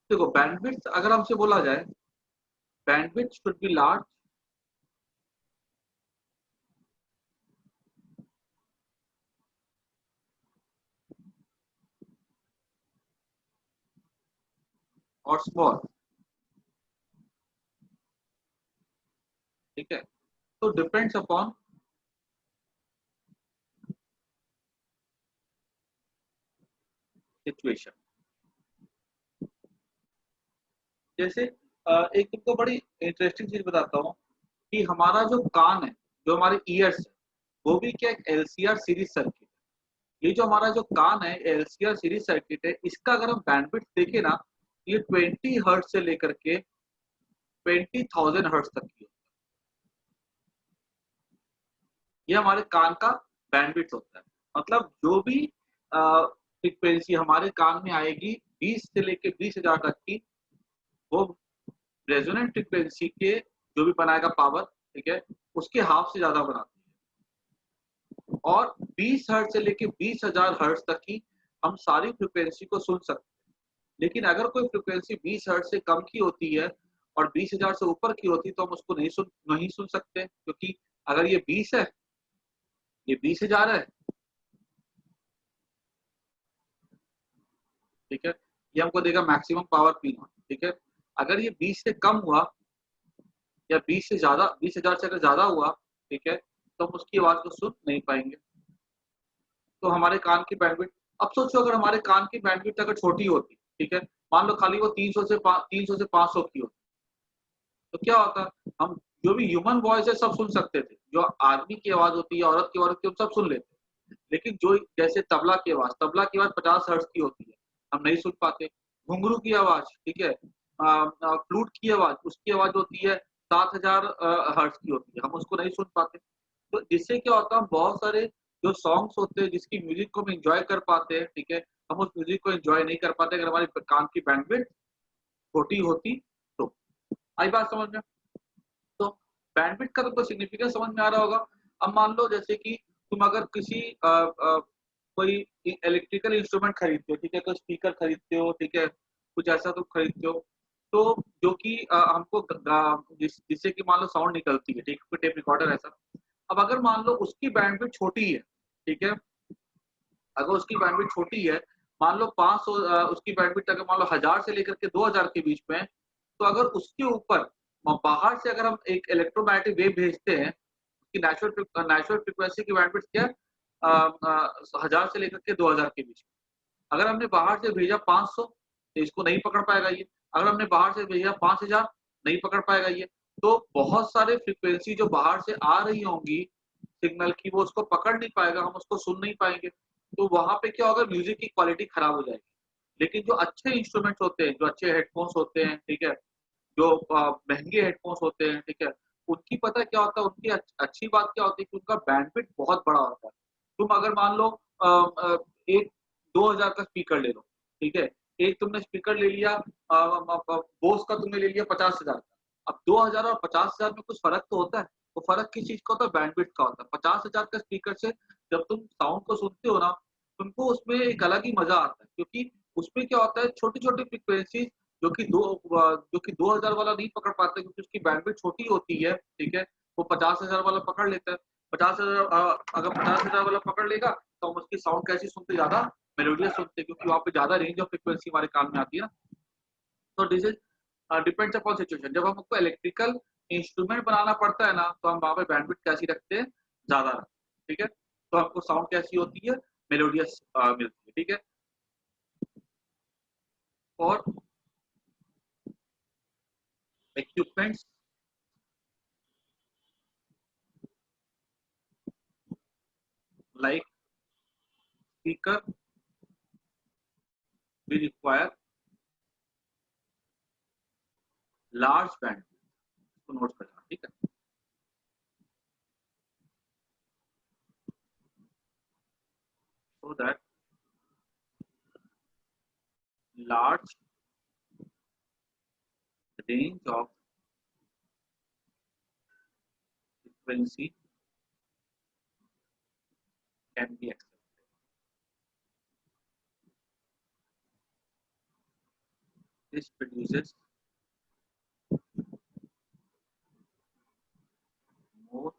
देखो बैंडविड्थ अगर हमसे बोला जाए, बैंडविड्थ शुड बी लार्ज और स्मॉल, ठीक है। तो डिपेंड्स अपॉन सिचुएशन। जैसे एक तुमको बड़ी इंटरेस्टिंग चीज बताता हूँ कि हमारा जो कान है, जो हमारे ईयर्स है, वो भी क्या एक एलसीआर सीरीज सर्किट है। ये जो हमारा जो कान है एलसीआर सीरीज सर्किट है, इसका अगर हम बैंडविड्थ देखें ना, ये 20 हर्ट्ज से लेकर के 20,000 हर्ट्ज तक की है। ये हमारे कान का बैंडविड्थ होता है। मतलब जो भी फ्रीक्वेंसी हमारे कान में आएगी 20 से लेकर 20,000 तक की, वो रेजोनेंट फ्रीक्वेंसी के जो भी बनाएगा पावर, ठीक है, उसके हाफ से ज्यादा बनाती है। और 20 हर्ट्ज से लेकर 20,000 हर्ट्ज तक की हम सारी फ्रीक्वेंसी को सुन सकते हैं। लेकिन अगर कोई फ्रीक्वेंसी 20 हर्ट्ज से कम की होती है और 20,000 से ऊपर की होती है तो हम उसको नहीं सुन सकते, क्योंकि अगर ये 20 है, ये 20,000 है, ठीक है, ये हमको देगा मैक्सिमम पावर पी नॉट, ठीक है। अगर ये 20 से कम हुआ या 20 से ज्यादा, 20,000 से अगर ज्यादा हुआ, ठीक है, तो हम उसकी आवाज को सुन नहीं पाएंगे। तो हमारे कान की बैंडविड्थ, अब सोचो अगर हमारे कान की बैंडविड्थ अगर छोटी होती, ठीक है, मान लो खाली वो 300 से 500 की होती, तो क्या होता, हम जो भी ह्यूमन वॉइस है सब सुन सकते थे। जो आदमी की आवाज होती है, औरत की आवाज होती है, हम सब सुन लेते। लेकिन जो जैसे तबला की आवाज 50 हर्ट्ज की होती है, हम नहीं सुन पाते। घुंघरू की आवाज, ठीक है, फ्लूट की आवाज, उसकी आवाज होती है 7,000 हर्ट्ज की होती है, हम उसको नहीं सुन पाते। तो जिससे क्या होता है, हम बहुत सारे जो सॉन्ग्स होते हैं जिसकी म्यूजिक को हम एंजॉय कर पाते हैं, ठीक है, हम उस म्यूजिक को एंजॉय नहीं कर पाते अगर हमारी कान की बैंडविड्थ छोटी होती तो। आई बात समझ में? तो बैंडविड्थ का तुमको सिग्निफिकेंस समझ में आ रहा होगा। अब मान लो जैसे कि तुम अगर किसी कोई इलेक्ट्रिकल इंस्ट्रूमेंट खरीदते हो, ठीक है, कोई स्पीकर खरीदते हो, ठीक है, कुछ ऐसा तुम खरीदते हो, तो जो कि हमको जिससे कि मान लो साउंड निकलती है, ठीक है, टेप रिकॉर्डर ऐसा। अब अगर मान लो उसकी बैंडविड्थ छोटी है, ठीक है, अगर उसकी बैंडविड्थ छोटी है, मान लो 500, उसकी बैंडविड्थ अगर मान लो 1000 से लेकर के 2000 के बीच में है, तो अगर उसके ऊपर बाहर से अगर हम एक इलेक्ट्रोमैग्नेटिक वेव भेजते हैं, उसकी नेचुरल फ्रीक्वेंसी की बैंडविड्थ क्या है, 1000 से लेकर के 2000 के बीच में। अगर हमने बाहर से भेजा 500, तो इसको नहीं पकड़ पाएगा ये। अगर हमने बाहर से भेजा 5000, नहीं पकड़ पाएगा ये। तो बहुत सारे फ्रीक्वेंसी जो बाहर से आ रही होंगी सिग्नल की, वो उसको पकड़ नहीं पाएगा, हम उसको सुन नहीं पाएंगे। तो वहां पे क्या होगा, म्यूजिक की क्वालिटी खराब हो जाएगी। लेकिन जो अच्छे इंस्ट्रूमेंट्स होते हैं, जो अच्छे हेडफोन्स होते हैं, ठीक है, जो महंगे हेडफोन्स होते हैं, ठीक है, उनकी पता क्या होता है, उनकी अच्छी बात क्या होती है कि उनका बैंडविड्थ बहुत बड़ा होता है। तुम अगर मान लो एक 2000 का स्पीकर ले लो, ठीक है, एक तुमने स्पीकर ले लिया बोस का, तुमने ले लिया 50,000 का। अब 2000 और 50,000 में कुछ फर्क तो होता है। वो फर्क किस चीज का होता है, बैंडविड्थ का होता है। 50,000 का स्पीकर से जब तुम साउंड को सुनते हो ना, तुमको उसमें एक अलग ही मजा आता है, क्योंकि उसमें क्या होता है, छोटी छोटी फ्रीक्वेंसी जो कि 2000 वाला नहीं पकड़ पाते, क्योंकि उसकी बैंडविड्थ छोटी होती है, ठीक है, वो 50,000 वाला पकड़ लेता है। 50,000 अगर 50,000 वाला पकड़ लेगा तो हम उसकी साउंड कैसी सुनते, ज्यादा मेलोडियस सुनते, क्योंकि वहाँ पे ज्यादा रेंज ऑफ फ्रीक्वेंसी हमारे कान में आती है ना। तो this is depends upon situation. जब हमको इलेक्ट्रिकल इंस्ट्रूमेंट बनाना पड़ता है ना, तो हम वहाँ पे बैंडविड्थ कैसी रखते हैं, ज्यादा रखते हैं, ठीक है। तो हमको साउंड कैसी होती है, मेलोडियस मिलती है, ठीक है। और equipments like speaker we require large bandwidth, इसको नोट करना, ठीक है। So that large range of frequency can be accepted. this produces more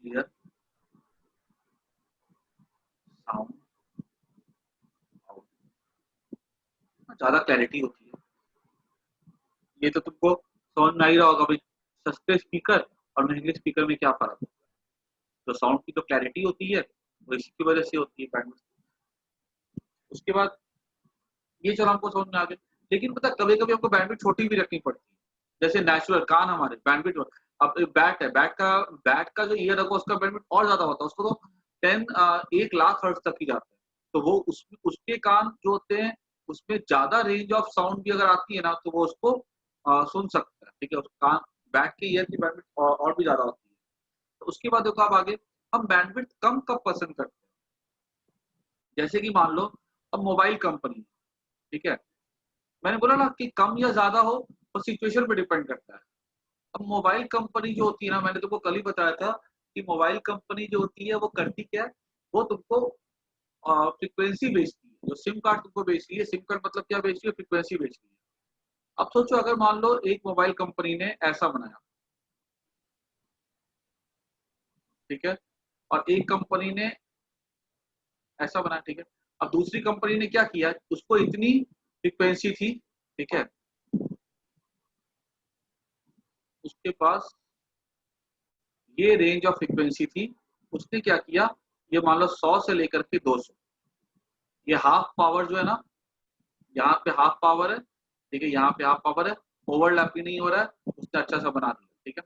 clear sound out, ज्यादा क्लैरिटी होती है। ये तो तुमको समझ में आ ही रहा होगा भाई, सस्ते स्पीकर और महंगे स्पीकर में क्या फर्क है। तो साउंड की तो क्लैरिटी होती है, वो इसी की वजह से होती है बैंडविड्थ। उसके बाद ये चलो हमको समझ में आ गया, लेकिन पता कभी कभी हमको बैंडविड्थ छोटी भी रखनी पड़ती है। जैसे नेचुरल कान हमारे बैंडविड्थ, अब बैट है, बैट का जो ईयर होगा उसका बैंडविड्थ और ज्यादा होता है, उसको तो 1 लाख हर्ट्ज तक ही जाता है। तो वो उसके कान जो होते हैं उसमें ज्यादा रेंज ऑफ साउंड भी अगर आती है ना तो वो उसको सुन सकता है, ठीक है। उस कान बैट के ईयर की बैंडविड्थ और भी ज्यादा होती है। तो उसके बाद देखो आप आगे, हम बैंडविड्थ कम कब पसंद करते हैं। जैसे कि मान लो अब मोबाइल कंपनी, ठीक है, मैंने बोला ना कि कम या ज्यादा हो तो सिचुएशन पे डिपेंड करता है। अब मोबाइल कंपनी जो होती है ना, मैंने तुमको कल ही बताया था कि मोबाइल कंपनी जो होती है वो करती क्या है, वो तुमको फ्रीक्वेंसी बेचती है। जो सिम कार्ड तुमको बेचती है, सिम कार्ड मतलब क्या बेचती है, फ्रीक्वेंसी बेचती है। अब सोचो अगर मान लो एक मोबाइल कंपनी ने ऐसा बनाया, ठीक है, और एक कंपनी ने ऐसा बनाया, ठीक है। अब दूसरी कंपनी ने क्या किया, उसको इतनी फ्रीक्वेंसी थी, ठीक है, उसके पास ये रेंज ऑफ फ्रीक्वेंसी थी, उसने क्या किया, ये मान लो 100 से लेकर के 200, ये हाफ पावर जो है ना, यहाँ पे हाफ पावर है, ठीक है, यहाँ पे हाफ पावर है, ओवरलैप भी नहीं हो रहा है, उसने अच्छा सा बना दिया, ठीक है।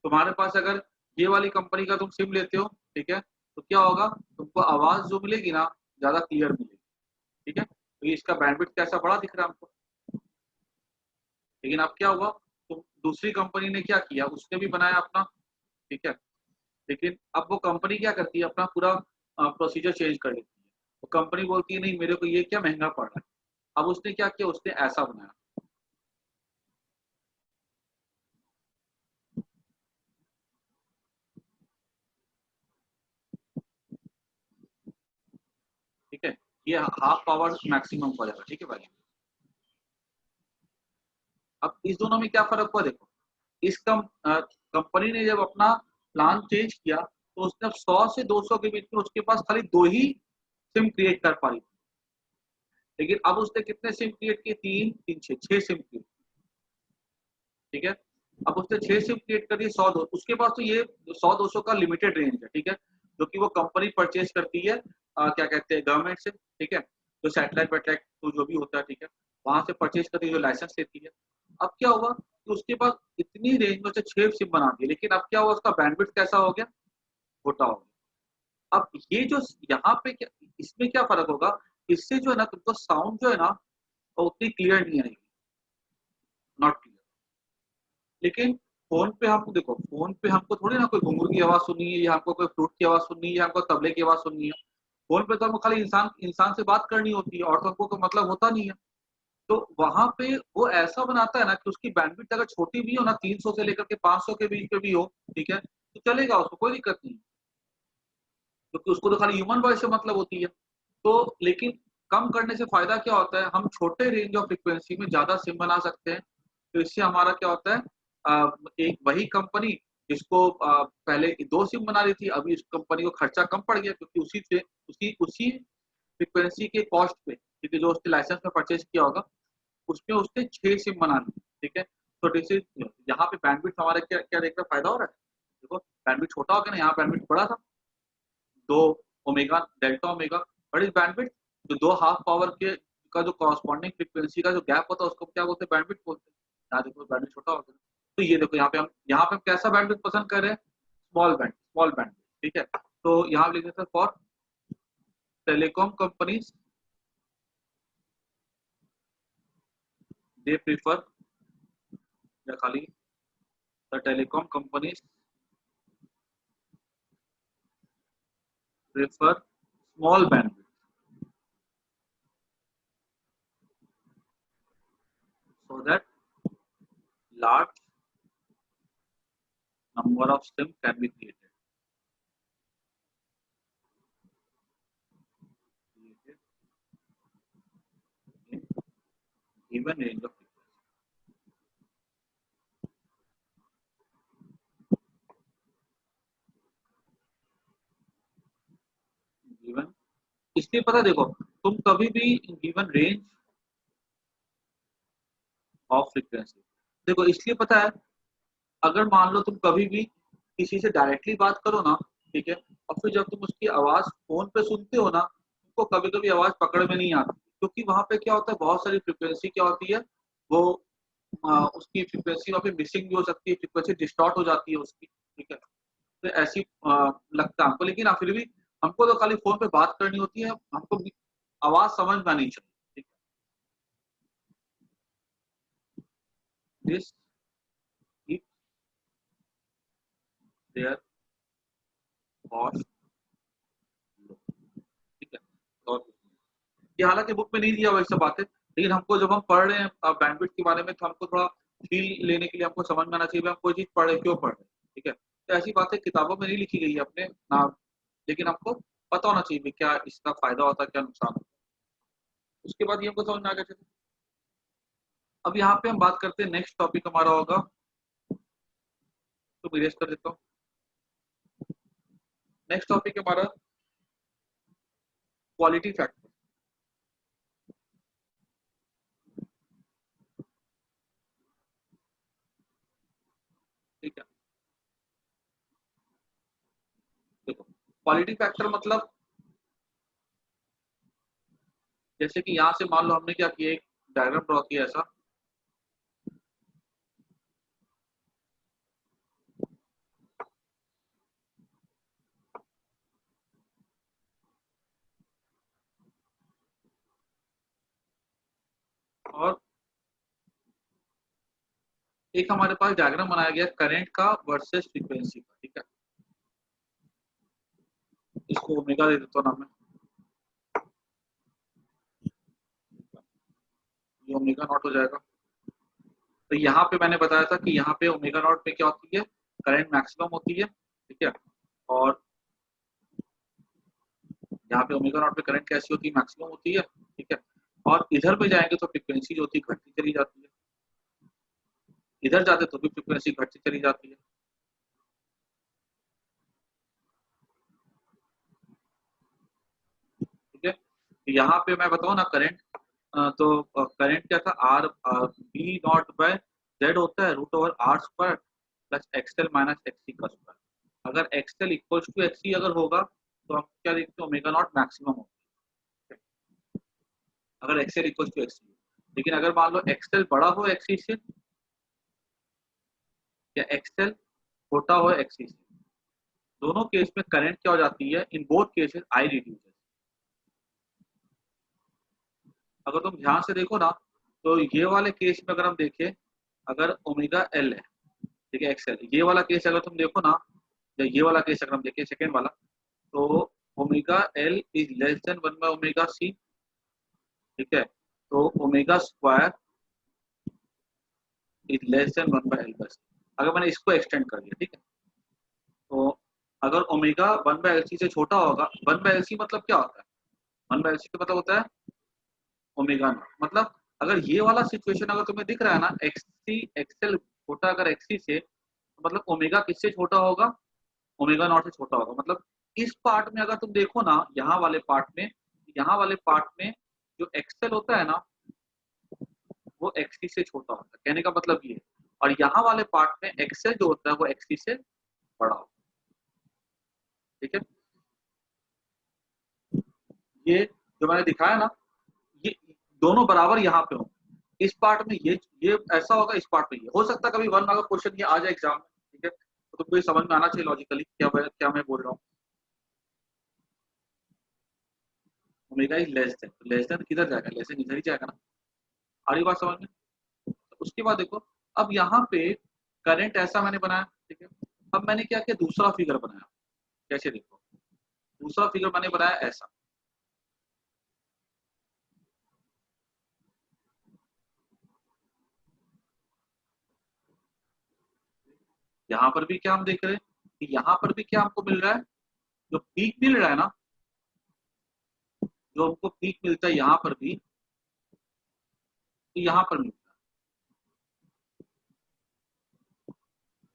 तुम्हारे पास अगर ये वाली कंपनी का तुम सिम लेते हो, ठीक है, तो क्या होगा, तुमको आवाज जो मिलेगी ना ज्यादा क्लियर मिलेगी, ठीक है। तो इसका बैंडविड्थ कैसा बड़ा दिख रहा है हमको। लेकिन अब क्या हुआ, तो दूसरी कंपनी ने क्या किया, उसने भी बनाया अपना, ठीक है, लेकिन अब वो कंपनी क्या करती है, अपना पूरा प्रोसीजर चेंज कर देती है। वो कंपनी बोलती है नहीं मेरे को ये क्या महंगा पड़ रहा है। अब उसने क्या किया, उसने ऐसा बनाया, ठीक है, ये हाफ पावर मैक्सिमम हो जाएगा, ठीक है भाई। अब इस दोनों में क्या फर्क हुआ देखो, इस कंपनी ने जब अपना प्लान चेंज किया तो उसने अब 100 से 200 के बीच में उसके पास खाली 2 ही सिम क्रिएट कर पाई। लेकिन अब उसने कितने सिम क्रिएट किए, 3 3 6 सिम क्रिएट, ठीक है। अब उसने 6 सिम क्रिएट कर दिए, 100 उसके पास तो ये 100 200 का लिमिटेड रेंज है, ठीक है, जो कि वो कंपनी परचेज करती है, क्या कहते हैं, गवर्नमेंट से, ठीक है, जो सैटेलाइट वेटेलाइट तो जो भी होता है, ठीक है, वहां से परचेज करती है, जो लाइसेंस लेती है। अब क्या हुआ कि उसके पास इतनी रेंज में से 6 सिम बना दी, लेकिन अब क्या हुआ, उसका बैंडविड्थ कैसा हो गया, छोटा हो गया। अब ये जो यहाँ पे क्या, इसमें क्या फर्क होगा, इससे जो है ना तुमको साउंड जो है ना वो उतनी क्लियर नहीं आएगी, नॉट क्लियर। लेकिन फोन पे हमको देखो, फोन पे हमको थोड़ी ना कोई घुंघरू की आवाज सुननी है, या हमको कोई फ्लूट की आवाज सुननी है, या हमको तबले की आवाज सुननी है। फोन पे तो हमको खाली इंसान इंसान से बात करनी होती है, और तो हमको कोई मतलब होता नहीं है। तो वहां पे वो ऐसा बनाता है ना कि उसकी बैंडविड्थ अगर छोटी भी हो ना, 300 से लेकर के 500 के बीच में भी हो, ठीक है, तो चलेगा, उसको कोई दिक्कत नहीं, क्योंकि उसको तो खाली ह्यूमन वॉइस से मतलब होती है। तो लेकिन कम करने से फायदा क्या होता है, हम छोटे रेंज ऑफ फ्रिक्वेंसी में ज्यादा सिम बना सकते हैं। तो इससे हमारा क्या होता है, एक वही कंपनी जिसको पहले 2 सिम बना रही थी, अभी इस कंपनी को खर्चा कम पड़ गया, क्योंकि उसी फ्रिक्वेंसी के कॉस्ट पे, क्योंकि जो उसने लाइसेंस में परचेज किया होगा उसमें उसने 6 सिम बना ली, ठीक है। तो जैसे यहाँ पे बैंडविड्थ हमारा क्या क्या देख रहा फायदा हो रहा है, देखो बैंडविड्थ छोटा हो गया ना, यहाँ बैंडविड्थ बड़ा था, 2 ओमेगा डेल्टा ओमेगा, बट इस बैंडविड्थ जो 2 हाफ पावर के का जो कॉरस्पॉन्डिंग फ्रीक्वेंसी का जो गैप होता है उसको क्या बोलते हैं, बैंडविड्थ बोलते हैं। यहाँ देखो बैंडविड्थ छोटा हो गया। तो ये देखो यहाँ पे हम कैसा बैंडविड्थ पसंद कर रहे हैं, स्मॉल बैंड, ठीक है। तो यहाँ लिख देते हैं for telecom companies, they prefer, या खाली the telecom companies prefer small bandwidth, so that large number of SIM can be created. Given range of given, इसलिए पता देखो तुम कभी भी गिवन रेंज ऑफ फ्रीक्वेंसी, देखो इसलिए पता है अगर मान लो तुम कभी भी किसी से डायरेक्टली बात करो ना, ठीक है, और फिर जब तुम उसकी आवाज फोन पे सुनते हो ना, तुमको कभी कभी आवाज पकड़ में नहीं आती, क्योंकि वहां पे क्या होता है बहुत सारी फ्रीक्वेंसी क्या होती है वो उसकी फ्रीक्वेंसी वहाँ पे मिसिंग भी हो सकती है, फ्रीक्वेंसी डिस्टॉर्ट हो जाती है उसकी, ठीक है। तो ऐसी लगता है हमको, लेकिन फिर भी हमको तो खाली फोन पे बात करनी होती है, हमको आवाज समझ में नहीं चाहिए, ठीक है। दिस इज देयर कॉस्ट, ठीक है। और ये हालांकि बुक में नहीं दिया हुआ सब बातें, लेकिन हमको जब हम पढ़ रहे हैं बैंडविड्थ के बारे में तो हमको थोड़ा फील लेने के लिए हमको समझ में आना चाहिए हम कोई चीज पढ़ रहे क्यों पढ़ रहे, ठीक है। तो ऐसी बातें किताबों में नहीं लिखी गई है अपने ना, लेकिन हमको पता होना चाहिए क्या इसका फायदा होता है क्या नुकसान होता है, उसके बाद ये हमको समझ में आ गया। अब यहाँ पे हम बात करते हैं, नेक्स्ट टॉपिक हमारा होगा, तो इरेज कर देता हूँ। नेक्स्ट टॉपिक हमारा क्वालिटी फैक्टर, ठीक है। देखो क्वालिटी फैक्टर मतलब जैसे कि यहाँ से मान लो हमने क्या किया, एक डायग्राम ड्रॉ किया ऐसा, और एक हमारे पास डायग्राम बनाया गया करंट का वर्सेस फ्रीक्वेंसी का, ठीक है। इसको ओमेगा दे देता हूँ ना मैं, ये ओमेगा नॉट हो जाएगा। तो यहाँ पे मैंने बताया था कि यहाँ पे ओमेगा नॉट पे क्या होती है, करंट मैक्सिमम होती है, ठीक है। और यहाँ पे ओमेगा नॉट पे करंट कैसी होती है, मैक्सिमम होती है, ठीक है। और इधर पे जाएंगे तो फ्रीक्वेंसी जो होती है घटती चली जाती है, इधर जाते तो भी फ्रीक्वेंसी घटती चली जाती है, ठीक है। तो यहाँ पे मैं बताऊँ ना करंट, तो करंट क्या था, R B naught by Z होता है root over R square plus XL minus XC का स्क्वायर। अगर एक्सएल इक्वल टू एक्सी अगर होगा तो हम क्या देखते हैं, ओमेगा नॉट मैक्सिमम होगा, अगर एक्सएल इक्वल टू एक्सी। लेकिन अगर मान लो एक्सएल बड़ा हो एक्सी से या एक्सएल छोटा हो एक्सी से, दोनों केस में करंट क्या हो जाती है, in both cases I reduces. अगर तुम ध्यान से देखो ना, तो ये वाले केस में अगर हम देखें, अगर ओमेगा एल है, ठीक है, एक्सएल, ये वाला केस अगर तुम देखो ना, या ये वाला केस अगर हम देखें सेकेंड वाला, तो omega L is less than one by omega C, ठीक है। तो omega square is less than one by L by C, अगर मैंने इसको एक्सटेंड कर दिया, ठीक है। तो अगर omega one by L C से छोटा होगा, वन बाय एल सी मतलब क्या होता है, वन बाय एल सी का मतलब होता है ओमेगा नॉट, मतलब अगर ये वाला सिचुएशन अगर तुम्हें दिख रहा है ना, एक्ससी एक्सएल छोटा अगर एक्सी से, तो मतलब ओमेगा किससे छोटा होगा, ओमेगा नॉट से छोटा होगा। मतलब इस पार्ट में अगर तुम देखो ना, यहाँ वाले पार्ट में, यहाँ वाले पार्ट में जो एक्सेल होता है ना, वो एक्सी से छोटा होता है, कहने का मतलब ये है। और यहाँ वाले पार्ट में एक्सेल जो होता है वो एक्सी से बड़ा होता है, ठीक है। ये जो मैंने दिखाया ना, ये दोनों बराबर यहाँ पे हो, इस पार्ट में ये ऐसा होगा, इस पार्ट में ये हो सकता है, कभी वन मार्क क्वेश्चन ये आ जाए एग्जाम में, ठीक है। तो तुमको ये समझ में आना चाहिए लॉजिकली क्या मैं बोल रहा हूँ। ओमेगा इज लेस देन किधर जाएगा, लेस देन इधर ही जाएगा ना, आ रही बात समझ में। तो उसके बाद देखो, अब यहाँ पे करंट ऐसा मैंने बनाया, ठीक है। अब मैंने क्या किया, दूसरा फिगर बनाया, कैसे देखो, दूसरा फिगर मैंने बनाया ऐसा, यहाँ पर भी क्या हम देख रहे हैं कि यहाँ पर भी क्या हमको मिल रहा है, जो पीक मिल रहा है ना, जो हमको पीक मिलता है यहाँ पर भी, तो यहाँ पर मिलता है।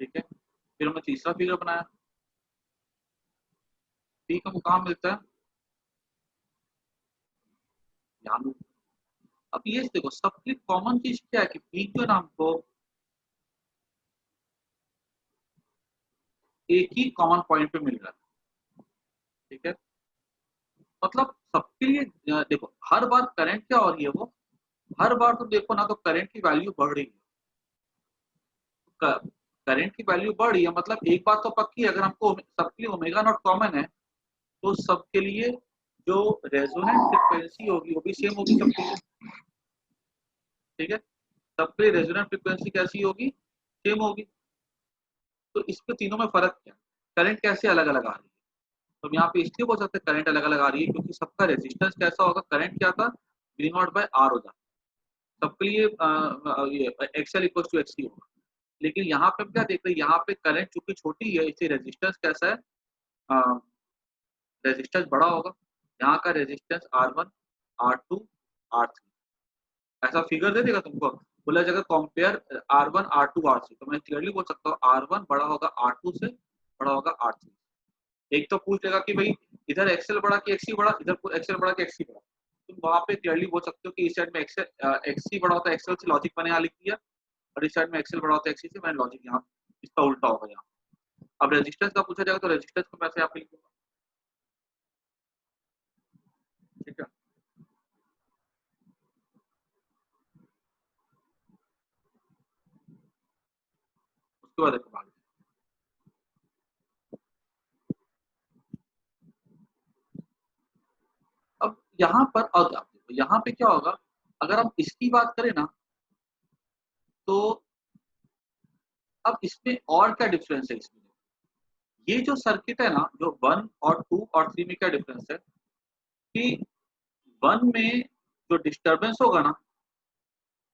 ठीक है, फिर हमने तीसरा फिगर बनाया, पी का कहाँ मिलता है, यहाँ मिलता है। अब ये देखो सबसे कॉमन चीज क्या है कि पी जो नाम को एक ही कॉमन पॉइंट पे मिल रहा है। ठीक है, मतलब सबके लिए देखो हर बार करंट क्या हो रही है, वो हर बार तो देखो ना तो करंट की वैल्यू बढ़ रही है, करंट की वैल्यू बढ़ रही है, मतलब एक बात तो पक्की है, अगर हमको सबके लिए ओमेगा नॉट कॉमन है तो सबके लिए जो रेजोनेंट फ्रीक्वेंसी होगी वो भी सेम होगी सबके लिए। ठीक है, सबके लिए रेजोनेंट फ्रीक्वेंसी कैसी होगी, सेम होगी। तो इस पे तीनों में फर्क क्या, करंट कैसे अलग अलग आ रही है, तो हम यहाँ पे इसलिए बोल सकते हैं करंट अलग अलग आ रही है क्योंकि सबका रेजिस्टेंस कैसा होगा, करंट क्या था, वी नॉट बाय आर हो जाता है सबके लिए, ये एक्सएल इक्वल टू एक्स होगा। लेकिन यहाँ पे हम क्या देख रहे हैं, यहाँ पे करंट चूंकि छोटी है इसलिए रेजिस्टेंस कैसा है, रेजिस्टेंस बड़ा होगा। यहाँ का रेजिस्टेंस R1 R2 R3 ऐसा फिगर दे देगा तुमको, बोला जाएगा कंपेयर R1 R2 R3, तो मैं क्लियरली बोल सकता हूँ R1 बड़ा होगा R2 से, बड़ा होगा R3। एक तो पूछ लेगा कि भाई इधर एक्सेल बड़ा कि एक्सी बड़ा, इधर एक्सेल बड़ा कि एक्सी बड़ा, तुम वहां पे क्लियरली बोल सकते हो कि इस साइड में एक्सेल एक्सी बड़ा होता है, एक्सेल से लॉजिक मैंने यहाँ लिख दिया, और इस साइड में एक्सेल बड़ा होता है एक्सी से, मैंने लॉजिक यहाँ इसका उल्टा होगा यहाँ। अब रेजिस्टेंस का पूछा जाएगा तो रेजिस्टेंस को मैं यहाँ पे लिखूंगा। ठीक है, उसके बाद देखो आगे। अब यहाँ पर अब आप देखो यहाँ पे क्या होगा, अगर हम इसकी बात करें ना तो अब इसमें और क्या डिफरेंस है इसमें, ये जो सर्किट है ना, जो 1 और 2 और 3 में क्या डिफरेंस है कि 1 में जो डिस्टरबेंस होगा ना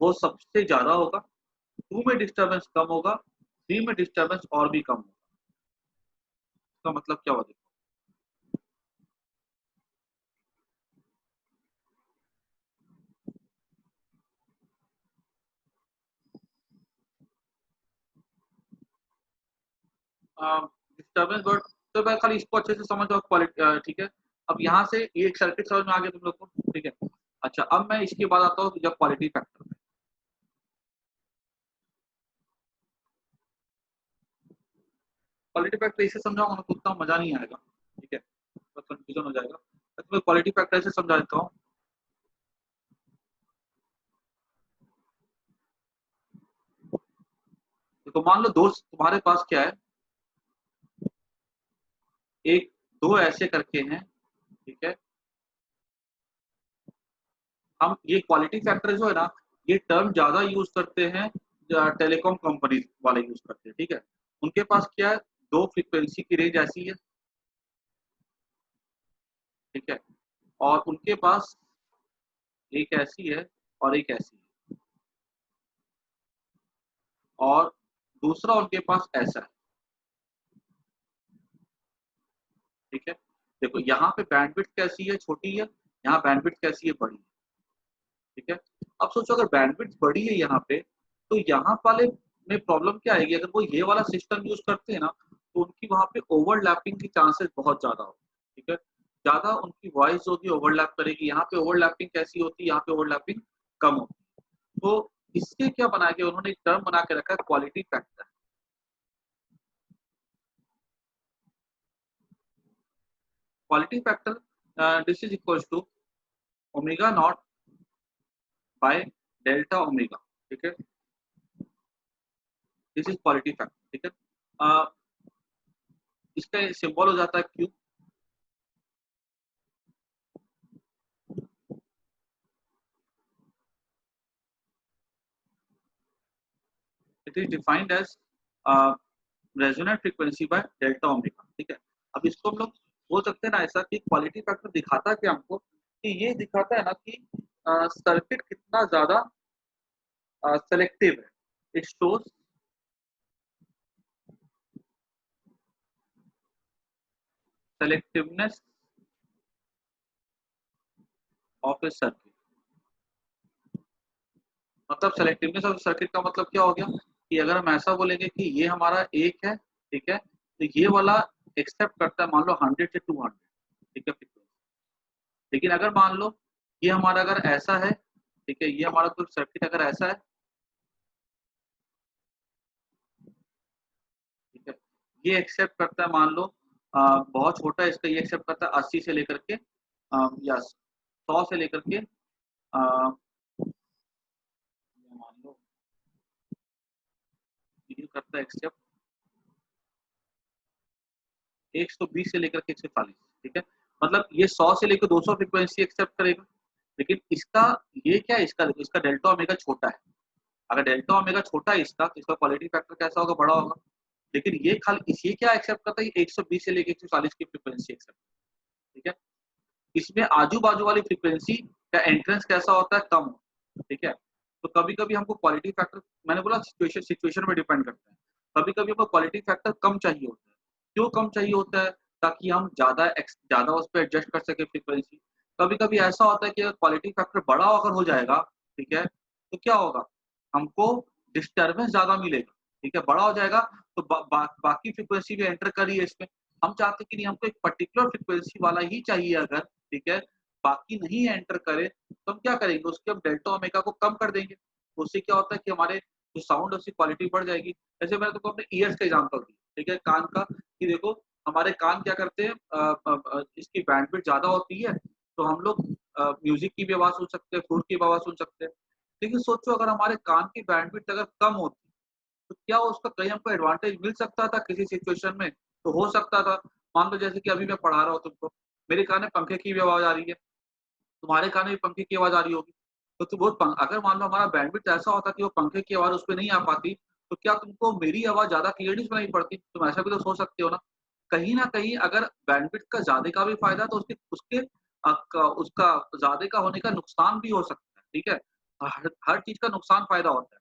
वो सबसे ज्यादा होगा, 2 में डिस्टरबेंस कम होगा, 3 में डिस्टरबेंस और भी कम होगा। इसका मतलब क्या होगा, डिस्टरबेंस वर्ड, तो मैं खाली इसको अच्छे से समझ जाओ क्वालिटी। ठीक है, अब यहाँ से ये एक सर्किट समझ में आ गया तुम लोग को। ठीक है, अच्छा अब मैं इसके बाद आता हूँ जब क्वालिटी फैक्टर में, क्वालिटी फैक्टर इसे समझाऊंगा ना तो उतना मजा नहीं आएगा। ठीक है, तो कंफ्यूजन हो जाएगा, तो मैं क्वालिटी फैक्टर से समझा देता हूँ। तो मान लो दोस्त तुम्हारे पास क्या है, एक दो ऐसे करके हैं। ठीक है, हम ये क्वालिटी फैक्टर जो है ना, ये टर्म ज्यादा यूज करते हैं, टेलीकॉम कंपनी वाले यूज करते हैं। ठीक है, उनके पास क्या है, दो फ्रीक्वेंसी की रेंज ऐसी है। ठीक है, और उनके पास एक ऐसी है और एक ऐसी है, और दूसरा उनके पास ऐसा है। ठीक है, देखो यहाँ पे बैंडविड्थ कैसी है, छोटी है, यहाँ बैंडविड्थ कैसी है, बड़ी है। ठीक है, अब सोचो अगर बैंडविड्थ बड़ी है यहाँ पे, तो यहाँ वाले में प्रॉब्लम क्या आएगी, अगर वो ये वाला सिस्टम यूज करते हैं ना तो उनकी वहां पे ओवरलैपिंग की चांसेस बहुत ज्यादा हो। ठीक है, ज्यादा उनकी वॉइस होगी ओवरलैप करेगी, यहाँ पे ओवरलैपिंग कैसी होती है, यहाँ पे ओवरलैपिंग कम होती है। तो इससे क्या बना के उन्होंने एक टर्म बना के रखा है, quality factor. Quality factor this is equal to omega naught by delta omega. ठीक है, दिस इज क्वालिटी फैक्टर। ठीक है, uh, इसका सिंबल हो जाता है Q. It is defined as resonant frequency by delta omega. ठीक है, अब इसको हम लोग बोल सकते हैं ना ऐसा कि क्वालिटी फैक्टर दिखाता है कि हमको कि ये दिखाता है ना कि सर्किट कितना ज्यादा सेलेक्टिव है, it shows selectiveness of a circuit. मतलब सेलेक्टिवनेस ऑफ सर्किट का मतलब क्या हो गया कि अगर हम ऐसा बोलेंगे कि ये हमारा एक है, ठीक है, तो ये वाला एक्सेप्ट करता है मान लो 100 से 200, ठीक है फ्रीक्वेंसी। लेकिन अगर मान लो ये हमारा अगर ऐसा है, ठीक है, ये हमारा कोई सर्किट अगर ऐसा है, ठीक है, ये एक्सेप्ट करता है मान लो बहुत छोटा है इसका, ये एक्सेप्ट करता है 80 से लेकर के या 100 से लेकर के मान लो ये करता है एक्सेप्ट 120 से लेकर के 140, ठीक है, मतलब ये 100 से लेकर 200 फ्रीक्वेंसी एक्सेप्ट करेगा। लेकिन इसका ये क्या है, इसका इसका डेल्टा ओमेगा छोटा है। अगर डेल्टा ओमेगा छोटा है इसका, तो इसका क्वालिटी फैक्टर कैसा होगा, बड़ा होगा। लेकिन ये खाली इसी क्या एक्सेप्ट करता है, 120 से लेकर 140 की फ्रीक्वेंसी एक्सेप्ट, ठीक है। इसमें आजू बाजू वाली फ्रीक्वेंसी का एंट्रेंस कैसा होता है, कम, ठीक है। तो कभी कभी हमको क्वालिटी फैक्टर, मैंने बोला सिचुएशन सिचुएशन में डिपेंड करता है। कभी कभी हमको क्वालिटी फैक्टर कम चाहिए होता है। क्यों कम चाहिए होता है, ताकि हम ज्यादा उस पर एडजस्ट कर सके फ्रीक्वेंसी। कभी कभी ऐसा होता है कि अगर क्वालिटी फैक्टर बड़ा अगर हो जाएगा, ठीक है, तो क्या होगा, हमको डिस्टर्बेंस ज्यादा मिलेगा, ठीक है, बड़ा हो जाएगा तो बाकी फ्रीक्वेंसी भी एंटर करिए इसमें। हम चाहते कि नहीं, हमको एक पर्टिकुलर फ्रीक्वेंसी वाला ही चाहिए अगर, ठीक है, बाकी नहीं एंटर करे, तो हम क्या करेंगे, उसके हम डेल्टा ओमेगा को कम कर देंगे। उससे क्या होता है कि हमारे जो साउंड है उसकी क्वालिटी बढ़ जाएगी। जैसे मैंने तुमको अपने ईयर्स का एग्जांपल दिया, ठीक है, कान का, कि देखो हमारे कान क्या करते हैं, इसकी बैंडविड्थ ज्यादा होती है, तो हम लोग म्यूजिक की भी आवाज सुन सकते हैं, फ्लूट की भी आवाज सुन सकते हैं। लेकिन सोचो अगर हमारे कान की बैंडविड्थ अगर कम होती, तो क्या उसका कहीं हमको एडवांटेज मिल सकता था किसी सिचुएशन में, तो हो सकता था। मान लो जैसे कि अभी मैं पढ़ा रहा हूँ तुमको, मेरे कान में पंखे की भी आवाज आ रही है, तुम्हारे कान में भी पंखे की आवाज आ रही होगी, तो तुम वो अगर मान लो हमारा बैंडविड्थ ऐसा होता कि वो पंखे की आवाज उस पर नहीं आ पाती, तो क्या तुमको मेरी आवाज ज्यादा क्लियरली सुनाई पड़ती, तुम ऐसा भी तो सोच सकते हो ना कहीं अगर बैंडविड्थ का ज्यादा का भी फायदा, तो उसके उसके उसका ज्यादा का होने का नुकसान भी हो सकता है, ठीक है। हर चीज का नुकसान फायदा होता है।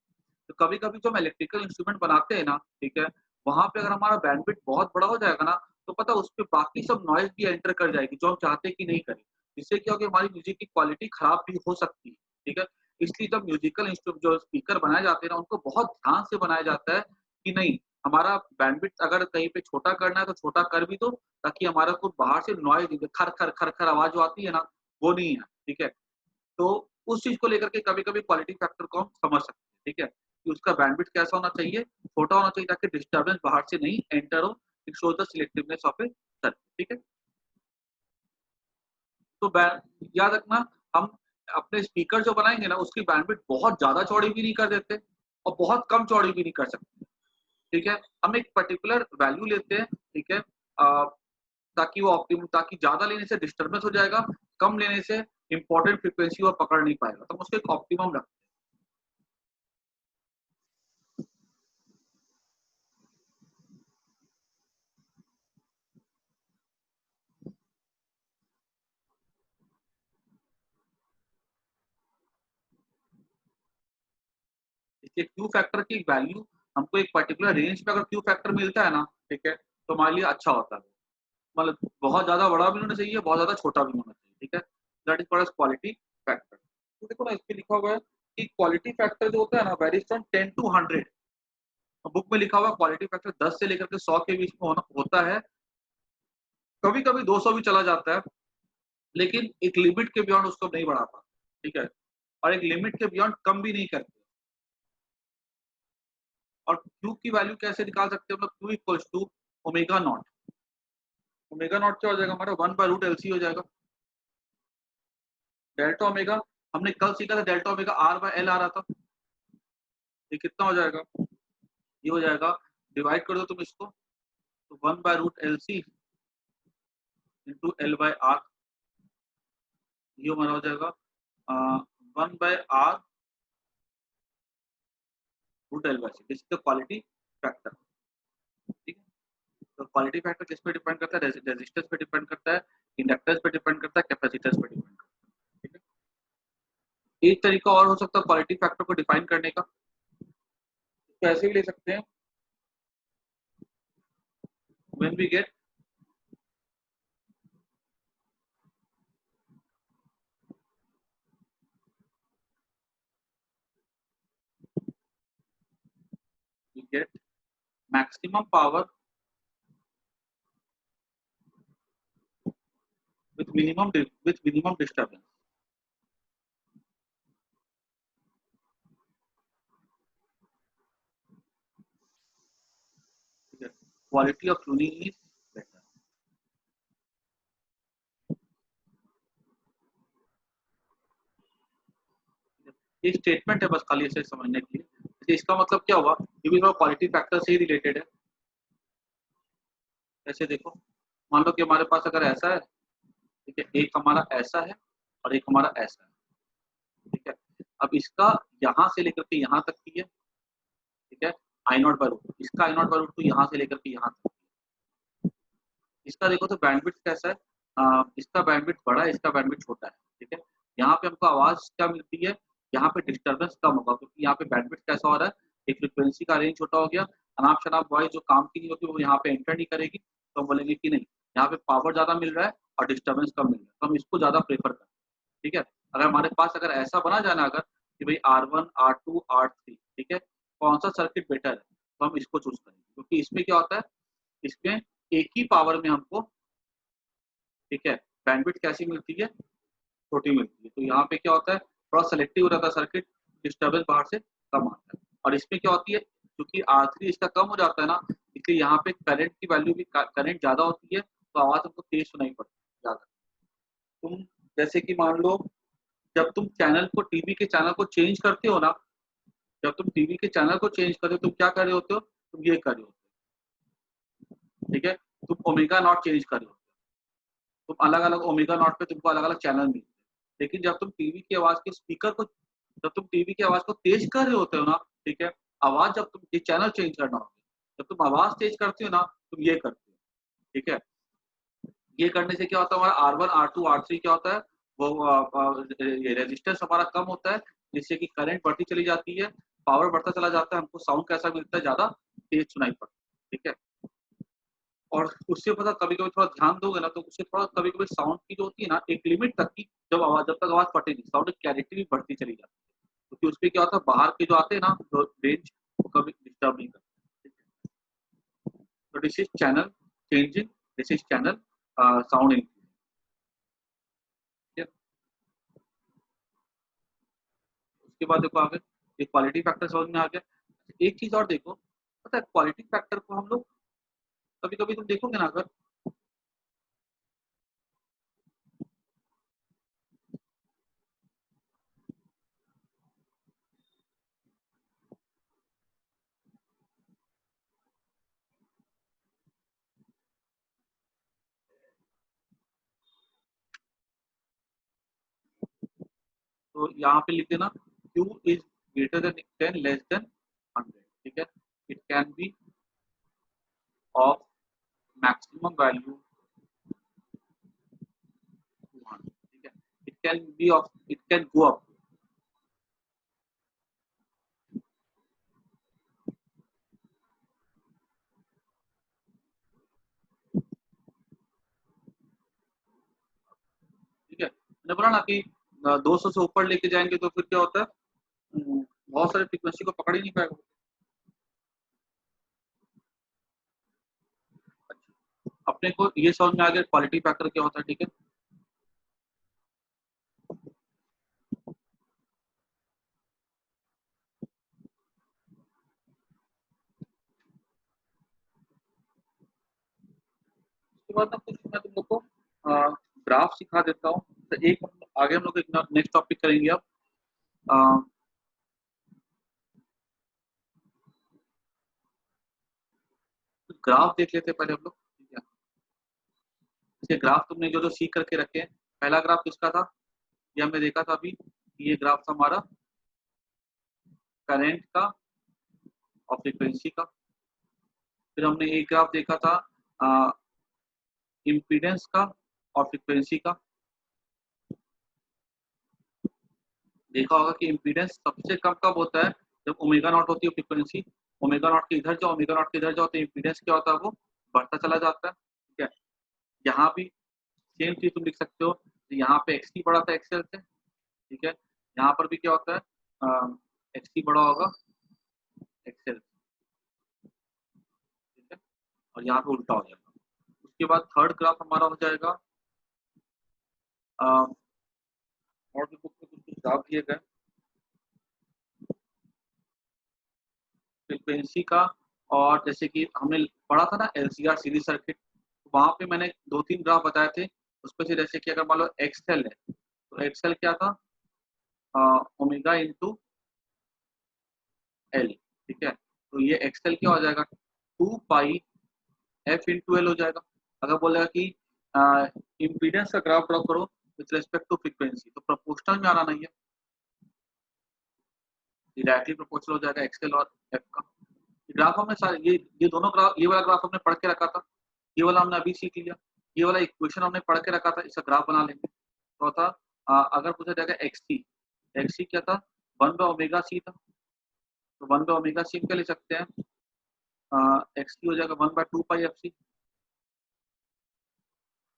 तो कभी कभी जो हम इलेक्ट्रिकल इंस्ट्रूमेंट बनाते हैं ना, ठीक है, वहां पे अगर हमारा बैंडविड्थ बहुत बड़ा हो जाएगा ना, तो पता उस पर बाकी सब नॉइज भी एंटर कर जाएगी जो हम चाहते कि नहीं करें। इससे क्या होगा, हमारी म्यूजिक की क्वालिटी खराब भी हो सकती है, ठीक है। इसलिए जब म्यूजिकल इंस्ट्रूमेंट जो स्पीकर बनाए जाते हैं ना, उनको बहुत ध्यान से बनाया जाता है कि नहीं, हमारा बैंडविड्थ अगर कहीं पे छोटा करना है तो छोटा कर भी दो, ताकि हमारा कुछ बाहर से नॉइज खर खर खर खर आवाज जो आती है ना, वो नहीं है, ठीक है। तो उस चीज को लेकर के कभी कभी क्वालिटी फैक्टर को हम समझ सकते हैं, ठीक है, कि उसका बैंडविड्थ कैसा होना चाहिए, छोटा होना चाहिए, ताकि डिस्टर्बेंस बाहर से नहीं एंटर हो। It shows the selectivity of a circuit, ठीक है। तो याद रखना, हम अपने स्पीकर जो बनाएंगे ना, उसकी बैंडविड्थ बहुत ज्यादा चौड़ी भी नहीं कर देते और बहुत कम चौड़ी भी नहीं कर सकते, ठीक है। हम एक पर्टिकुलर वैल्यू लेते हैं, ठीक है, ताकि वो ऑप्टिमम, ताकि ज्यादा लेने से डिस्टर्बेंस हो जाएगा, कम लेने से इंपॉर्टेंट फ्रीक्वेंसी वो पकड़ नहीं पाएगा, तो हम उसको एक ऑप्टिमम रखते हैं। इसलिए क्यू फैक्टर की वैल्यू हमको एक पर्टिकुलर रेंज पे अगर क्यू फैक्टर मिलता है ना, ठीक है, तो हमारे लिए अच्छा होता है। मतलब बहुत ज्यादा बड़ा भी होना चाहिए, बहुत ज्यादा छोटा भी होना चाहिए, ठीक है। That is called as quality factor. तो देखो ना, इस पे लिखा हुआ है कि क्वालिटी फैक्टर जो होता है ना, वेरीज फ्रॉम 10 टू 100। बुक में लिखा हुआ क्वालिटी फैक्टर 10 से लेकर के 100 के बीच में होता है। कभी कभी 200 भी चला जाता है, लेकिन एक लिमिट के बियॉन्ड उसको नहीं बढ़ाता, ठीक है, और एक लिमिट के बियॉन्ड कम भी नहीं करते। और क्यू की वैल्यू कैसे निकाल सकते हैं, मतलब Q equals to omega naught. Omega naught क्या हो जाएगा हमारा, 1/√LC हो जाएगा। डेल्टा ओमेगा हमने कल सीखा था, डेल्टा ओमेगा R/L आ रहा था। ये कितना हो जाएगा, ये हो जाएगा, डिवाइड कर दो तुम इसको, तो 1/√LC इंटू L/R, ये हमारा हो जाएगा 1/R√L/C। This is the quality factor, ठीक है। तो क्वालिटी फैक्टर किस पे डिपेंड करता है, रेजिस्टेंस पे डिपेंड करता है, इंडक्टर्स पे डिपेंड करता है, कैपेसिटर्स पे डिपेंड करता है, ठीक है। एक तरीका और हो सकता है क्वालिटी फैक्टर को डिफाइन करने का, तो ऐसे भी ले सकते हैं, when we get get maximum power with minimum disturbance. Quality of tuning is better. ये स्टेटमेंट है बस खाली ऐसे समझने के लिए। इसका मतलब क्या हुआ, ये भी क्वालिटी फैक्टर से ही रिलेटेड है। ऐसे देखो, मान लो कि हमारे पास अगर ऐसा है, ठीक है, एक हमारा ऐसा है और एक हमारा ऐसा है, ठीक है। अब इसका यहाँ से लेकर के यहाँ तक की है, ठीक है, आई नॉट बाय रूट, इसका आई नॉट बाय रूट यहाँ से लेकर के यहाँ तक। इसका देखो तो बैंडविड्थ कैसा है, इसका बैंडविड्थ बड़ा है, इसका बैंडविड्थ छोटा है, ठीक है। यहाँ पे हमको आवाज क्या मिलती है, यहाँ पे डिस्टर्बेंस कम होगा, क्योंकि यहाँ पे बैंडविड्थ कैसा हो रहा है, एक फ्रिक्वेंसी का रेंज छोटा हो गया, अनाप शनाप वॉइस जो काम की नहीं होती वो यहाँ पे एंटर नहीं करेगी, तो हम बोलेंगे कि नहीं यहाँ पे पावर ज्यादा मिल रहा है और डिस्टर्बेंस कम मिल रहा है, तो हम इसको ज्यादा प्रेफर करें, ठीक है। अगर हमारे पास अगर ऐसा बना जाना अगर कि भाई R1 R2 R3, ठीक है, कौन सा सर्किट बेटर है, तो हम इसको चूज करेंगे, क्योंकि इसमें क्या होता है, इसमें एक ही पावर में हमको, ठीक है, बैंडविड्थ कैसी मिलती है, छोटी मिलती है। तो यहाँ पे क्या होता है, थोड़ा सेलेक्टिव हो जाता है सर्किट, डिस्टर्बेंस बाहर से कम आता है। और इसमें क्या होती है, क्योंकि R3 इसका कम हो जाता है ना, इसलिए यहाँ पे करंट की वैल्यू भी, करंट ज्यादा होती है, तो आवाज हमको तेज सुनाई पड़ती है ज्यादा। तुम जैसे कि मान लो, जब तुम चैनल को, टीवी के चैनल को चेंज करते हो ना, जब तुम टीवी के चैनल को चेंज करते हो, तुम क्या कर रहे होते हो, तुम ये कर रहे होते हो, ठीक है, तुम ओमेगा नॉट चेंज कर रहे हो, तुम अलग अलग ओमेगा नॉट पे तुमको अलग अलग चैनल मिलते हैं। लेकिन जब तुम टीवी की आवाज के स्पीकर को, जब तुम टीवी की आवाज को तेज कर रहे होते हो ना, ठीक है, आवाज जब तुम ये चैनल चेंज करना होता है, जब तुम आवाज तेज करते हो ना, तुम ये करते हो, ठीक है। ये करने से क्या होता है, हमारा R1 R2 R3 क्या होता है, वो ये रेजिस्टेंस हमारा कम होता है, जिससे कि करंट बढ़ती चली जाती है, पावर बढ़ता चला जाता है, हमको साउंड कैसा मिलता है, ज्यादा तेज सुनाई पड़ता है, ठीक है। और उससे पता कभी कभी थोड़ा ध्यान दोगे ना, तो उससे थोड़ा कभी कभी साउंड की जो होती है ना, एक लिमिट तक की, जब तक आवाज फटेगी, साउंड की क्लैरिटी भी बढ़ती चली जाती है, क्योंकि उसमें क्या होता है, बाहर के जो आते हैं ना, जो रेंज, वो कभी डिस्टर्ब नहीं करते। तो this is channel changing, this is channel sound increase. उसके बाद देखो आगे, ये क्वालिटी फैक्टर समझ में आ गया। एक चीज और देखो, पता है क्वालिटी फैक्टर को हम लोग कभी कभी तुम देखोगे ना, अगर तो यहाँ पे लिख देना Q is greater than 10 less than 100, ठीक है। It can be of maximum value 200, ठीक है। It can be of, it can go up, ठीक है। मैंने बोला ना कि 200 से ऊपर लेके जाएंगे तो फिर क्या होता है, बहुत सारे फ्रीक्वेंसी को पकड़ ही नहीं पाएगा। अपने को ये समझ में आ गया क्वालिटी फैक्टर क्या होता है, ठीक है। उसके बाद ना कुछ मैं तुम लोग को ग्राफ सिखा देता हूँ, तो एक आगे हम लोग एक नेक्स्ट टॉपिक करेंगे अब। ग्राफ देख लेते हैं पहले हम लोग, ठीक है। इसके ग्राफ तुमने जो जो सीख करके रखे हैं, पहला ग्राफ किसका था, ये हमने देखा था अभी, ये ग्राफ था हमारा करंट का और फ्रीक्वेंसी का। फिर हमने एक ग्राफ देखा था इम्पीडेंस का और फ्रीक्वेंसी का। देखा होगा कि इम्पीडेंस सबसे कम कब होता है, जब ओमेगा नॉट होती है फ्रीक्वेंसी, ओमेगा नॉट के इधर जाओ, ओमेगा नॉट के इधर जाओ, तो इम्पीडेंस क्या होता है, वो बढ़ता चला जाता है, ठीक है। यहाँ भी सेम चीज तुम लिख सकते हो, यहाँ पे एक्स टी बड़ा था एक्सएल से, ठीक है। यहाँ पर भी क्या होता है, एक्स टी बड़ा होगा एक्सएल, और यहाँ पे उल्टा हो जाएगा। उसके बाद थर्ड ग्राफ हमारा हो जाएगा, और भी बुक में कुछ कुछ ग्राफ दिए गए फ्रीक्वेंसी का, और जैसे कि हमने पढ़ा था ना एलसीआर सीरीज सर्किट, वहां पे मैंने 2-3 ग्राफ बताए थे। उसमें से जैसे कि अगर मान लो एक्सएल है, तो एक्सएल क्या था, ओमेगा इंटू एल, ठीक है। तो ये एक्सएल क्या हो जाएगा, 2 पाई एफ इंटू एल हो जाएगा। अगर बोलेगा कि इम्पीडेंस का ग्राफ ड्रॉ करो विथ रेस्पेक्ट टू फ्रीक्वेंसी, तो प्रोपोर्शनल में आना नहीं है, डायरेक्टली प्रोपोर्शनल हो जाएगा एक्सएल और एफ का। ग्राफ हमने सारे ये दोनों ग्राफ, ये वाला ग्राफ हमने पढ़ के रखा था, ये वाला हमने अभी सीख लिया, ये वाला इक्वेशन हमने पढ़ के रखा था, इसका ग्राफ बना लेंगे। तो था अगर पूछा जाएगा एक्ससी, एक्ससी क्या था, 1/ओमेगा सी था, तो 1/ओमेगा सी क्या ले सकते हैं, एक्ससी हो जाएगा 1/2 पाई एफ सी।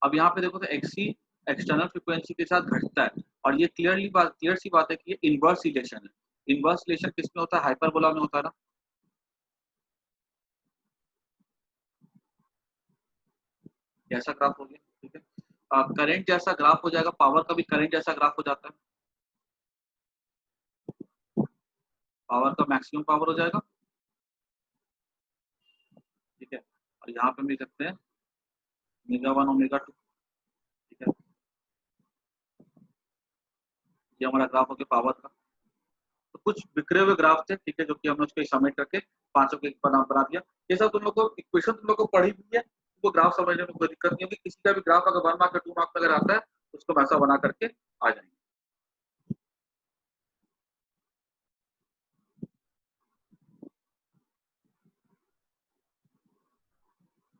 अब यहाँ पे देखो तो एक्ससी एक्सटर्नल फ्रीक्वेंसी के साथ घटता है, और ये क्लियर सी बात है कि ये इनवर्स रिलेशन है। इनवर्स रिलेशन किस में होता है, हाइपरबोला में होता है ना। जैसा ग्राफ हो गया, ठीक है। करंट जैसा ग्राफ हो जाएगा, पावर का भी करंट जैसा ग्राफ हो जाता है, पावर का मैक्सिमम पावर हो जाएगा, ठीक है। और यहाँ पे भी सकते हैं ओमेगा 1 ओमेगा 2, ठीक है। ये हमारा ग्राफ हो गया पावर का। तो कुछ बिखरे हुए ग्राफ थे, ठीक है, जो कि हमने उसको समेट करके पांचों के बना दिया। ये सब तुम लोग को इक्वेशन तुम लोग को पढ़ी हुई है, तो ग्राफ समझने में कोई दिक्कत नहीं होगी। किसी का भी ग्राफ अगर 1 मार्क या 2 मार्क में अगर आता है, तो उसको वैसा बना करके आ जाएंगे,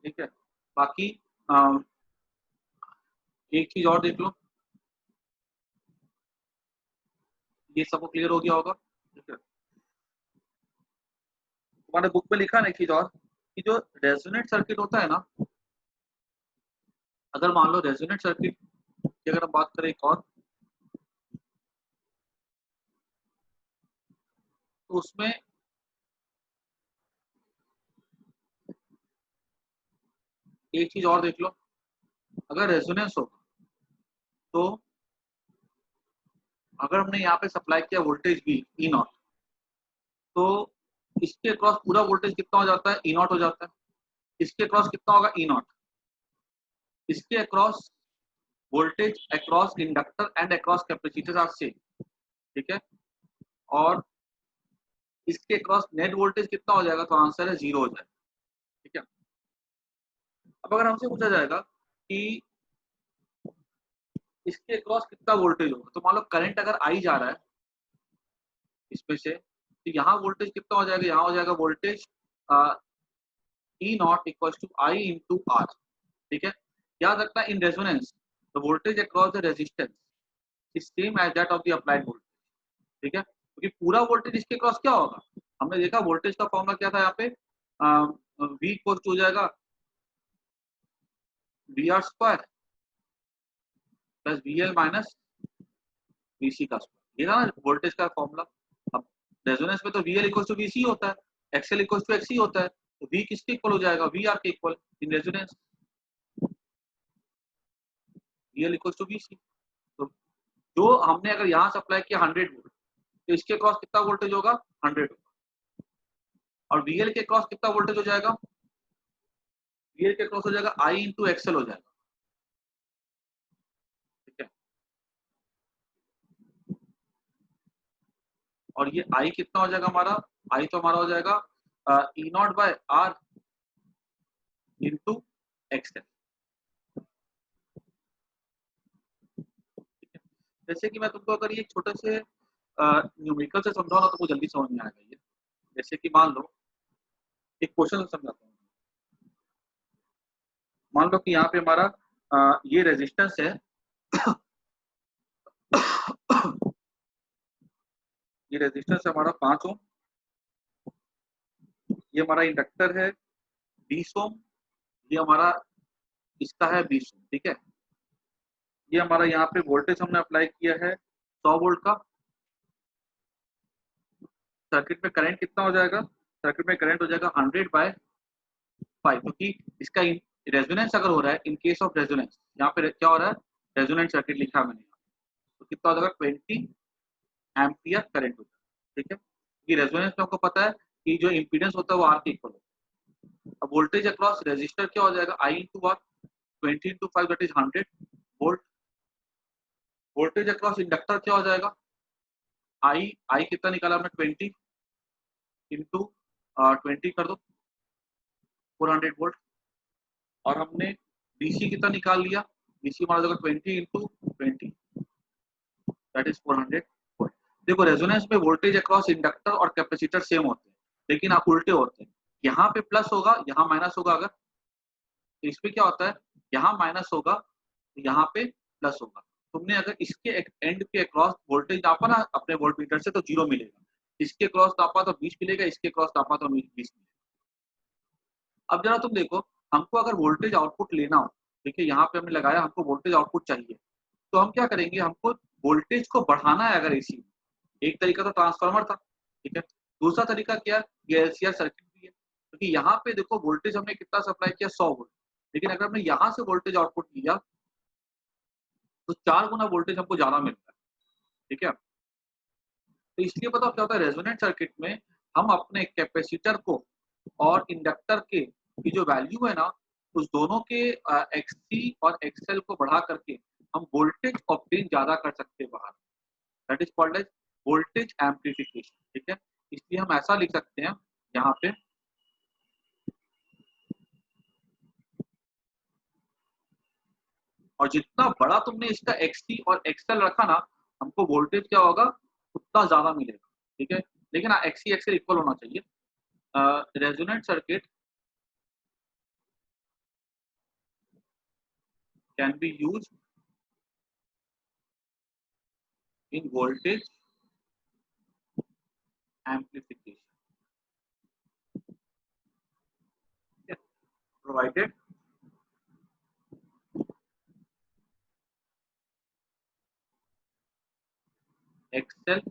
ठीक है। बाकी एक चीज और देख लो, ये सबको क्लियर हो गया होगा, ठीक है। तुम्हारे बुक में लिखा ना एक चीज और, कि जो रेजोनेट सर्किट होता है ना, अगर मान लो रेजोनेट सर्किट की अगर हम बात करें एक और, तो उसमें एक चीज और देख लो, अगर रेजोनेंस हो, तो अगर हमने यहाँ पे सप्लाई किया वोल्टेज भी ई नॉट, तो इसके अक्रॉस पूरा वोल्टेज कितना हो जाता है, ई नॉट हो जाता है। इसके अक्रॉस कितना होगा, ई नॉट। इसके across voltage across inductor and across capacitor are same, ठीक है। और इसके अक्रॉस नेट वोल्टेज कितना हो जाएगा, तो आंसर है 0 हो जाएगा, ठीक है। अब अगर हमसे पूछा जाएगा कि इसके अक्रॉस कितना वोल्टेज होगा, तो मान लो करंट अगर आई जा रहा है इसमें से, तो यहाँ वोल्टेज कितना हो जाएगा, यहाँ हो जाएगा voltage E naught equal to I into R, ठीक है। याद रखना in resonance the voltage across the resistance is same as that of the applied voltage, ठीक है। क्योंकि पूरा वोल्टेज इसके क्रॉस क्या होगा, हमने देखा वोल्टेज का फॉर्मूला क्या था यहाँ पे, वी इक्वल टू हो जाएगा V R square plus V L minus V C का स्क्वायर, ये था ना वोल्टेज का फॉर्मूला। अब रेजोनेंस में तो V L equal to V C होता है, एक्सएल इक्वल टू एक्स होता है, तो वी किसके इक्वल हो जाएगा, वी आर के equal in resonance, V L equal to V C. तो जो हमने अगर यहाँ सप्लाई किया 100 वोल्ट, तो इसके क्रॉस कितना वोल्टेज होगा, 100 होगा। और वीएल के क्रॉस कितना वोल्टेज हो जाएगा, वीएल के क्रॉस हो जाएगा आई इंटू एक्सएल हो जाएगा, ठीक है। और ये आई कितना हो जाएगा हमारा, आई तो हमारा हो जाएगा E naught by R into XL, ठीक है। जैसे कि मैं तुमको अगर ये छोटे से न्यूमेरिकल से समझाऊंगा तो मुझे जल्दी समझ में आएगा ये। जैसे कि मान लो एक क्वेश्चन समझाता हूँ, मान लो कि यहाँ पे हमारा ये रेजिस्टेंस है ये रेजिस्टेंस है हमारा 5 ओम, ये हमारा इंडक्टर है 20 ओम, ये हमारा इसका है 20 ओम, ठीक है। ये हमारा यहाँ पे वोल्टेज हमने अप्लाई किया है 100 वोल्ट का। सर्किट में करंट कितना हो जाएगा, सर्किट में करंट हो जाएगा 100 बाय 5, क्योंकि इसका रेजोनेंस अगर हो रहा है, इन केस ऑफ रेजोनेंस, यहाँ पे क्या हो रहा है, रेजोनेंट सर्किट लिखा है मैंने, तो कितना हो जाएगा 20 एम्पियर करंट होता है। ठीक है, कि रेजोनेंस में आपको पता है कि जो इंपीडेंस होता है वो आर के इक्वल होता है। अब वोल्टेज अक्रॉस रेजिस्टर क्या हो जाएगा, I into R, 20 into 5 that is 100 volt. Voltage across inductor क्या हो जाएगा, आई आई कितना निकाला हमने, 20 इंटू 20 कर दो 400 वोल्ट। और हमने डीसी कितना निकाल लिया, डीसी हमारा जाएगा 20 इंटू 20 दैट इज 400 वोल्ट। देखो रेजोनेंस में वोल्टेज अक्रॉस इंडक्टर और कैपेसिटर सेम होते हैं, लेकिन आप उल्टे होते हैं, यहाँ पे प्लस होगा यहाँ माइनस होगा। अगर तो इसमें क्या होता है, यहाँ माइनस होगा तो यहाँ पे प्लस होगा। तुमने अगर इसके एंड के अक्रॉस वोल्टेज नापा ना अपने वोल्टमीटर से तो 0 मिलेगा, इसके क्रॉस नापा तो 20 मिलेगा, इसके क्रॉस नापा तो 20 मिलेगा। अब जरा तुम देखो, हमको अगर वोल्टेज आउटपुट लेना हो, देखिए यहाँ पे हमने लगाया, हमको वोल्टेज आउटपुट चाहिए, तो हम क्या करेंगे, हमको वोल्टेज को बढ़ाना है। अगर एसी एक तरीका तो ट्रांसफार्मर था, ठीक है, दूसरा तरीका क्या, ये एलसीआर सर्किट भी है, क्योंकि तो यहाँ पे देखो वोल्टेज हमने कितना सप्लाई किया, 100 वोल्ट, लेकिन अगर हमने यहाँ से वोल्टेज आउटपुट लिया तो 4 गुना वोल्टेज हमको ज्यादा मिलता है। ठीक है, तो इसलिए बताओ क्या होता है, रेजोनेंट सर्किट में हम अपने कैपेसिटर को और इंडक्टर के की जो वैल्यू है ना, उस दोनों के एक्ससी और एक्सएल को बढ़ा करके हम वोल्टेज ऑब्टेन ज्यादा कर सकते हैं बाहर। That is called as voltage amplification. ठीक है, इसलिए हम ऐसा लिख सकते हैं यहाँ पे, और जितना बड़ा तुमने इसका एक्ससी और एक्सएल रखा ना, हमको वोल्टेज क्या होगा, उतना ज्यादा मिलेगा। ठीक है, लेकिन एक्ससी एक्सएल इक्वल होना चाहिए। Resonant circuit can be use in voltage amplification, provided XL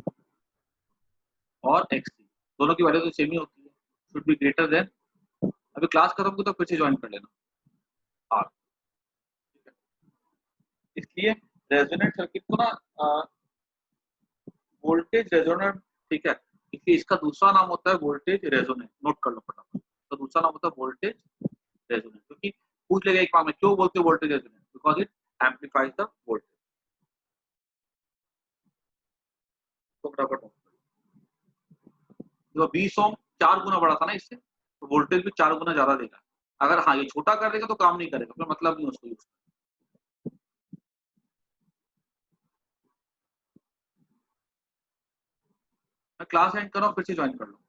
और XC दोनों की वैल्यू तो सेम ही होती है, शुड बी ग्रेटर देन। अभी क्लास खत्म हो तो फिर से ज्वाइन कर लेना आर। ठीक है, इसलिए रेजोनेंट सर्किट को ना वोल्टेज रेजोनेंट, ठीक है, इसलिए इसका दूसरा नाम होता है वोल्टेज रेजोनेंट, नोट कर लो फटाफट, तो दूसरा नाम होता है वोल्टेज रेजोनेंट, क्योंकि पूछ लेगा एक में क्यों बोलते हैं voltage resonant, because it amplifies the voltage. तो फटाफट जो 20 ओम 4 गुना बड़ा था ना इससे, तो वोल्टेज भी 4 गुना ज्यादा देगा। अगर हाँ ये छोटा कर देगा तो काम नहीं करेगा, फिर मतलब नहीं उसको यूज। मैं क्लास एंड कर रहा हूँ, फिर से ज्वाइन कर लो।